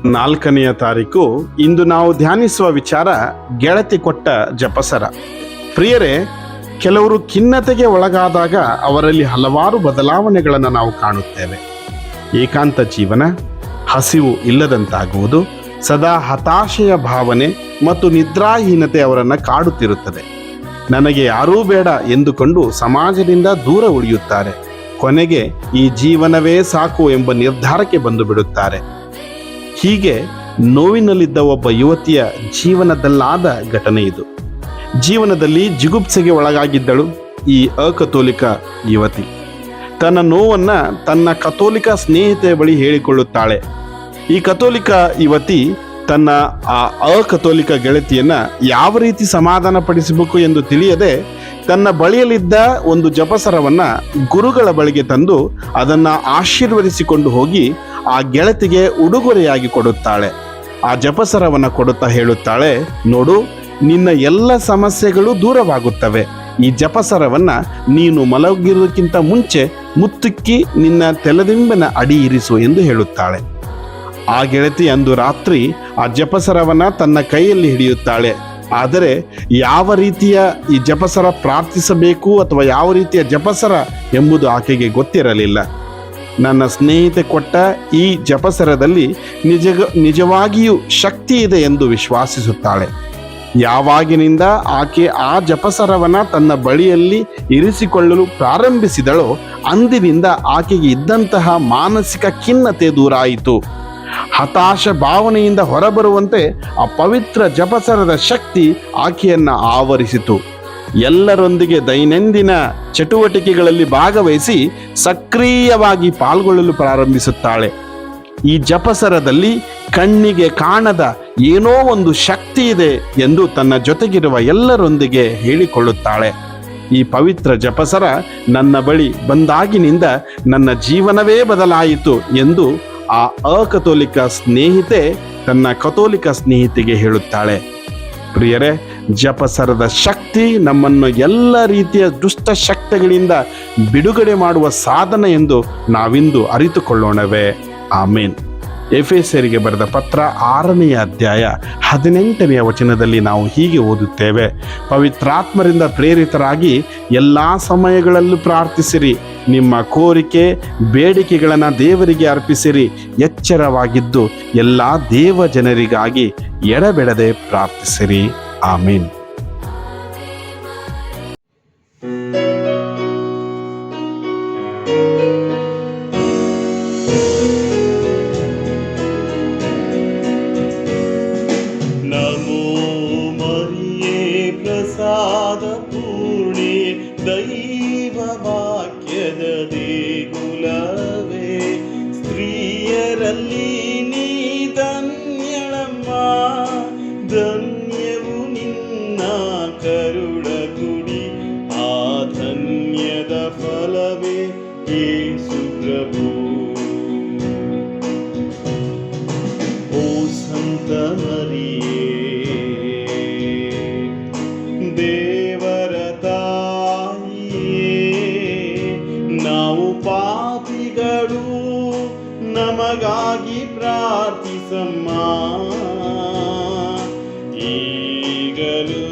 4ನೆಯ ತಾರೀಕು ಇಂದು ನಾವು ಧ್ಯಾನಿಸುವ ವಿಚಾರ ಗೆಳತಿ ಕೊಟ್ಟ ಜಪಸರ. ಪ್ರಿಯರೇ, ಕೆಲವರು ಖಿನ್ನತೆಗೆ ಒಳಗಾದಾಗ ಅವರಲ್ಲಿ ಹಲವಾರು ಬದಲಾವಣೆಗಳನ್ನು ನಾವು ಕಾಣುತ್ತೇವೆ. ಏಕಾಂತ ಜೀವನ, ಹಸಿವು ಇಲ್ಲದಂತಾಗುವುದು, ಸದಾ ಹತಾಶೆಯ ಭಾವನೆ ಮತ್ತು ನಿದ್ರಾಹೀನತೆ ಅವರನ್ನು ಕಾಡುತ್ತಿರುತ್ತದೆ. ನನಗೆ ಯಾರೂ ಬೇಡ ಎಂದುಕೊಂಡು ಸಮಾಜದಿಂದ ದೂರ ಉಳಿಯುತ್ತಾರೆ. ಕೊನೆಗೆ ಈ ಜೀವನವೇ ಸಾಕು ಎಂಬ ನಿರ್ಧಾರಕ್ಕೆ ಬಂದು ಬಿಡುತ್ತಾರೆ. ಹೀಗೆ ನೋವಿನಲ್ಲಿದ್ದ ಒಬ್ಬ ಯುವತಿಯ ಜೀವನದಲ್ಲಾದ ಘಟನೆ ಇದು. ಜೀವನದಲ್ಲಿ ಜಿಗುಪ್ಸೆಗೆ ಒಳಗಾಗಿದ್ದಳು ಈ ಅಕಥೋಲಿಕ ಯುವತಿ. ತನ್ನ ನೋವನ್ನು ತನ್ನ ಕಥೋಲಿಕ ಸ್ನೇಹಿತೆಯ ಬಳಿ ಹೇಳಿಕೊಳ್ಳುತ್ತಾಳೆ. ಈ ಕಥೋಲಿಕ ಯುವತಿ ತನ್ನ ಆ ಅಕಥೋಲಿಕ ಗೆಳತಿಯನ್ನ ಯಾವ ರೀತಿ ಸಮಾಧಾನ ಪಡಿಸಬೇಕು ಎಂದು ತಿಳಿಯದೆ ತನ್ನ ಬಳಿಯಲ್ಲಿದ್ದ ಒಂದು ಜಪಸರವನ್ನ ಗುರುಗಳ ಬಳಿಗೆ ತಂದು ಅದನ್ನ ಆಶೀರ್ವದಿಸಿಕೊಂಡು ಹೋಗಿ ಆ ಗೆಳತಿಗೆ ಉಡುಗೊರೆಯಾಗಿ ಕೊಡುತ್ತಾಳೆ. ಆ ಜಪಸರವನ್ನ ಕೊಡುತ್ತಾ ಹೇಳುತ್ತಾಳೆ, ನೋಡು, ನಿನ್ನ ಎಲ್ಲ ಸಮಸ್ಯೆಗಳು ದೂರವಾಗುತ್ತವೆ. ಈ ಜಪಸರವನ್ನ ನೀನು ಮಲಗಿರುವುದಕ್ಕಿಂತ ಮುಂಚೆ ಮುತ್ತುಕ್ಕಿ ನಿನ್ನ ತೆಲದಿಂಬಿನ ಅಡಿ ಇರಿಸು ಎಂದು ಹೇಳುತ್ತಾಳೆ. ಆ ಗೆಳತಿ ಅಂದು ರಾತ್ರಿ ಆ ಜಪಸರವನ್ನ ತನ್ನ ಕೈಯಲ್ಲಿ ಹಿಡಿಯುತ್ತಾಳೆ. ಆದರೆ ಯಾವ ರೀತಿಯ ಈ ಜಪಸರ ಪ್ರಾರ್ಥಿಸಬೇಕು ಅಥವಾ ಯಾವ ರೀತಿಯ ಜಪಸರ ಎಂಬುದು ಆಕೆಗೆ ಗೊತ್ತಿರಲಿಲ್ಲ. ನನ್ನ ಸ್ನೇಹಿತೆ ಕೊಟ್ಟ ಈ ಜಪಸರದಲ್ಲಿ ನಿಜವಾಗಿಯೂ ಶಕ್ತಿ ಇದೆ ಎಂದು ವಿಶ್ವಾಸಿಸುತ್ತಾಳೆ. ಯಾವಾಗಿನಿಂದ ಆಕೆ ಆ ಜಪಸರವನ್ನ ತನ್ನ ಬಳಿಯಲ್ಲಿ ಇರಿಸಿಕೊಳ್ಳಲು ಪ್ರಾರಂಭಿಸಿದಳೋ ಅಂದಿನಿಂದ ಆಕೆಗೆ ಇದ್ದಂತಹ ಮಾನಸಿಕ ಖಿನ್ನತೆ ದೂರಾಯಿತು. ಹತಾಶ ಭಾವನೆಯಿಂದ ಹೊರಬರುವಂತೆ ಆ ಪವಿತ್ರ ಜಪಸರದ ಶಕ್ತಿ ಆಕೆಯನ್ನ ಆವರಿಸಿತು. ಎಲ್ಲರೊಂದಿಗೆ ದೈನಂದಿನ ಚಟುವಟಿಕೆಗಳಲ್ಲಿ ಭಾಗವಹಿಸಿ ಸಕ್ರಿಯವಾಗಿ ಪಾಲ್ಗೊಳ್ಳಲು ಪ್ರಾರಂಭಿಸುತ್ತಾಳೆ. ಈ ಜಪಸರದಲ್ಲಿ ಕಣ್ಣಿಗೆ ಕಾಣದ ಏನೋ ಒಂದು ಶಕ್ತಿ ಇದೆ ಎಂದು ತನ್ನ ಜೊತೆಗಿರುವ ಎಲ್ಲರೊಂದಿಗೆ ಹೇಳಿಕೊಳ್ಳುತ್ತಾಳೆ. ಈ ಪವಿತ್ರ ಜಪಸರ ನನ್ನ ಬಳಿ ಬಂದಾಗಿನಿಂದ ನನ್ನ ಜೀವನವೇ ಬದಲಾಯಿತು ಎಂದು ಆ ಅಕಥೋಲಿಕ ಸ್ನೇಹಿತೆ ತನ್ನ ಕಥೋಲಿಕ ಸ್ನೇಹಿತೆಗೆ ಹೇಳುತ್ತಾಳೆ. ಪ್ರಿಯರೇ, ಜಪಸರದ ಶಕ್ತಿ ನಮ್ಮನ್ನು ಎಲ್ಲ ರೀತಿಯ ದುಷ್ಟ ಶಕ್ತಿಗಳಿಂದ ಬಿಡುಗಡೆ ಮಾಡುವ ಸಾಧನ ಎಂದು ನಾವಿಂದು ಅರಿತುಕೊಳ್ಳೋಣವೇ. ಆಮೇನ್. ಎಫೆಸರಿಗೆ ಬರೆದ ಪತ್ರ 6ನೆಯ ಅಧ್ಯಾಯ 18ನೆಯ ವಚನದಲ್ಲಿ ನಾವು ಹೀಗೆ ಓದುತ್ತೇವೆ, ಪವಿತ್ರಾತ್ಮರಿಂದ ಪ್ರೇರಿತರಾಗಿ ಎಲ್ಲ ಸಮಯಗಳಲ್ಲೂ ಪ್ರಾರ್ಥಿಸಿರಿ, ನಿಮ್ಮ ಕೋರಿಕೆ ಬೇಡಿಕೆಗಳನ್ನು ದೇವರಿಗೆ ಅರ್ಪಿಸಿರಿ, ಎಚ್ಚರವಾಗಿದ್ದು ಎಲ್ಲ ದೇವ ಜನರಿಗಾಗಿ ಎಡಬಿಡದೆ ಪ್ರಾರ್ಥಿಸಿರಿ. ಆಮೇನ್. ಪ್ರಸಾದ ಪೂರ್ಣಿ ದೈವ ವಾಕ್ಯದ ದೇಗುಲವೇ, ಸ್ತ್ರೀಯರಲ್ಲಿ ನೀ ಧನ್ಯಳಮ್ಮ, ಧನ್ಯವು ನಿನ್ನ ಕರುಳ ಗುಡಿ, ಆ ಧನ್ಯದ ಫಲವೇ ಯೇಸು ಪ್ರಭು. ಓ ಸಂತ ಮರಿಯೇ, ದೇವರ ತಾಯಿಯೇ, ನಾವು ಪಾಪಿಗಳು, ನಮಗಾಗಿ ಪ್ರಾರ್ಥಿಸಮ್ಮ, ಈಗಲೂ